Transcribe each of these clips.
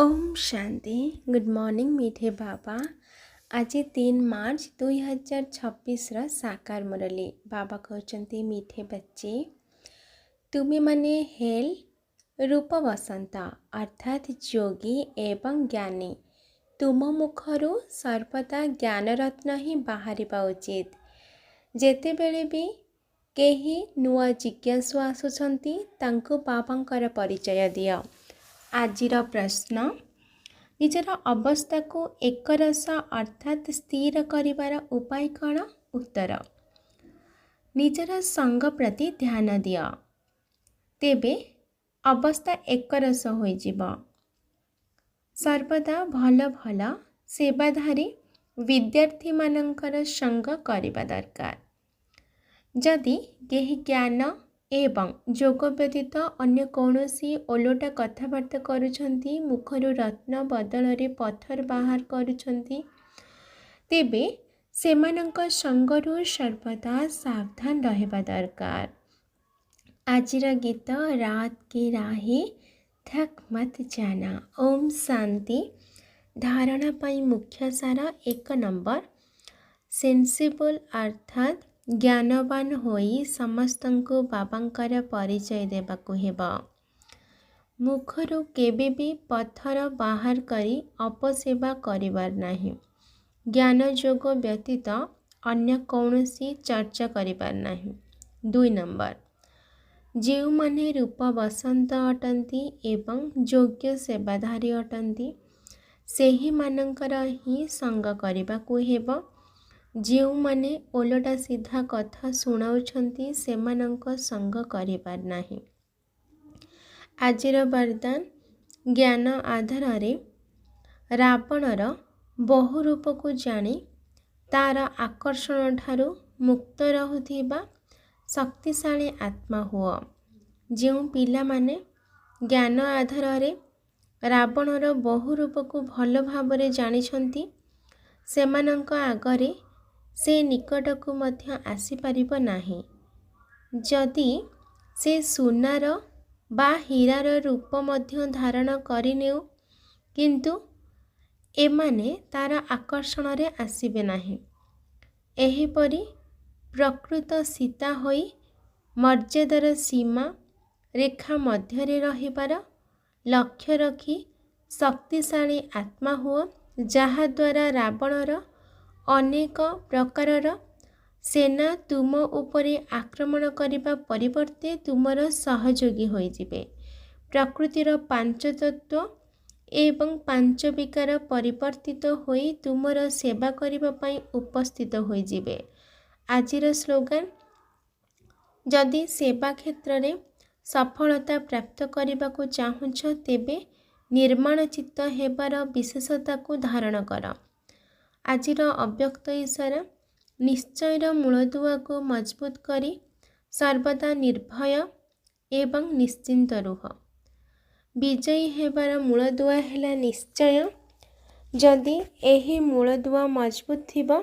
Om Shanti. Good morning मीठे बाबा। आज 3 मार्च 2026 साकार मुरली। बाबा कहते मीठे बच्चे तुम्हें माने हेल रूप बसंत अर्थात योगी एवं ज्ञानी तुम मुखरु सर्वदा ज्ञान रत्न ही बाहर उचित। जेते बेले भी केही नुआ जिज्ञासु आसुछंती तांको बाबांकर परिचय दियो। आजिर प्रश्न निजर अवस्था को एक रस अर्थात स्थिर करिवार उपाय कौन? उत्तर निजर संग प्रति ध्यान दियो तेबे अवस्था एक रस होई जिवो। सर्वदा भल भल सेवाधारी विद्यार्थी मानकर संग करिबा दरकार। जदि केही ज्ञान एवं जोग व्यतीत अन्य कौनसी ओलोटा कथबार्ता करुछंती मुखरु रत्न बदल रे पत्थर बाहर करुछंती तेबे सेमानंक संगरु सर्वदा सावधान रहबा दरकार। आजिर गीत रात के राहे थक मत जाना। ओम शांति। धारणा पाई मुख्य सार 1 नंबर सेंसिबल अर्थात ज्ञानवान होई समस्तंको बाबांकर परिचय देबाकु हेबा। मुखरु केबे भी पत्थर बाहर करी अपसेवा करिवार नाही। ज्ञान जोग व्यतीत अन्य कौनसी चर्चा करिवार नाही। 2 नंबर जेउ माने रूप बसंत अटंती एवं योग्य सेवाधारी अटंती सेही मानंकर ही संग करिबाकु हेबा। जेउ माने ओलटा सीधा कथा सुनाउछंती सेमानंक संग करिबार नाही। आजिर वरदान ज्ञान आधार रे रावणर बहु रूप को जानी तार आकर्षण ठारू मुक्त रहुथिबा शक्तिशाली आत्मा हुआ। जेउ पिला माने ज्ञान आधार रे रावणर बहु रूप को भल भावरे जानिछंती सेमानंक आगरे से निकटकू मध्य आसी परिबो नाही। जदि से सुनार बा हीरार रूप मध्य धारण करिनेउ किंतु एमाने तार आकर्षण रे आसीबे नाही। एहीपरि प्रकृत सीता होई मर्यादार सीमा रेखा मध्य रे रहिबार लक्ष्य रखी शक्तिशाली आत्मा हुआ जहा द्वारा रावणर अनेक प्रकारर सेना तुम उपरे आक्रमण करिबा परिवर्ते तुमर सहयोगी होई जिबे। प्रकृतिर 5 तत्व एवं 5 विकार परिवर्तित होई तुमर सेवा करिबा पई उपस्थित होई जिबे। आजिर स्लोगान जदि सेवा क्षेत्र रे सफलता प्राप्त करिबा को चाहुछ तेबे निर्माण चित्त हेबार विशेषता को धारण कर। आजिर अव्यक्त इशारा निश्चयर मूलदुआ को मजबूत करी सर्वदा निर्भय एवं निश्चिंत रुह। विजयी हेबार मूलदुआ हेला निश्चय। जदि एही मूलदुआ मजबूत थिबो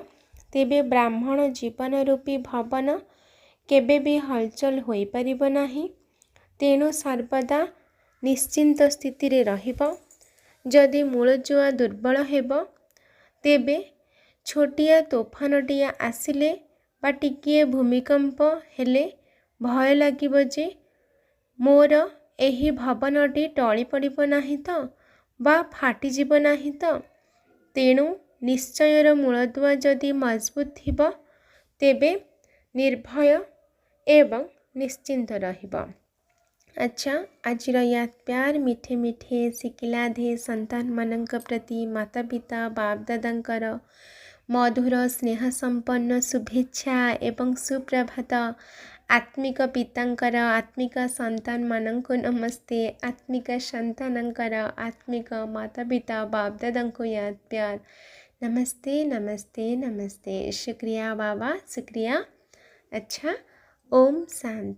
तेबे ब्राह्मण जीवन रूपी भवन केबे भी हलचल होई परिबो नाही। तेणु सर्वदा निश्चिंत स्थिति रे रहिबो। जदि मूलदुआ दुर्बल हेबो तेबे छोटिया तोफानटिया आसिले बा टिकिए भूमिकंप हेले भय लागिबो जे मोर एही भवनटी टळी पड़िबो नाही तो बा फाटी जिबो नाही तो। तेणु निश्चयर मूलदुआ जदि मजबूत थिबो तेबे निर्भय एवं निश्चिंत रहिबो। अच्छा आजिर याद प्यार मीठे मीठे सिकिलाधे संतान मानंक प्रति माता पिता बाप दादांकर मधुर स्नेह संपन्न शुभेच्छा एवं सुप्रभात। आत्मिक पितांकर आत्मिक संतान मानंको नमस्ते। आत्मिक संतानंकर आत्मिक माता पिता बाप दादांको याद प्यार नमस्ते नमस्ते नमस्ते। शुक्रिया बाबा शुक्रिया। अच्छा ओम शांति।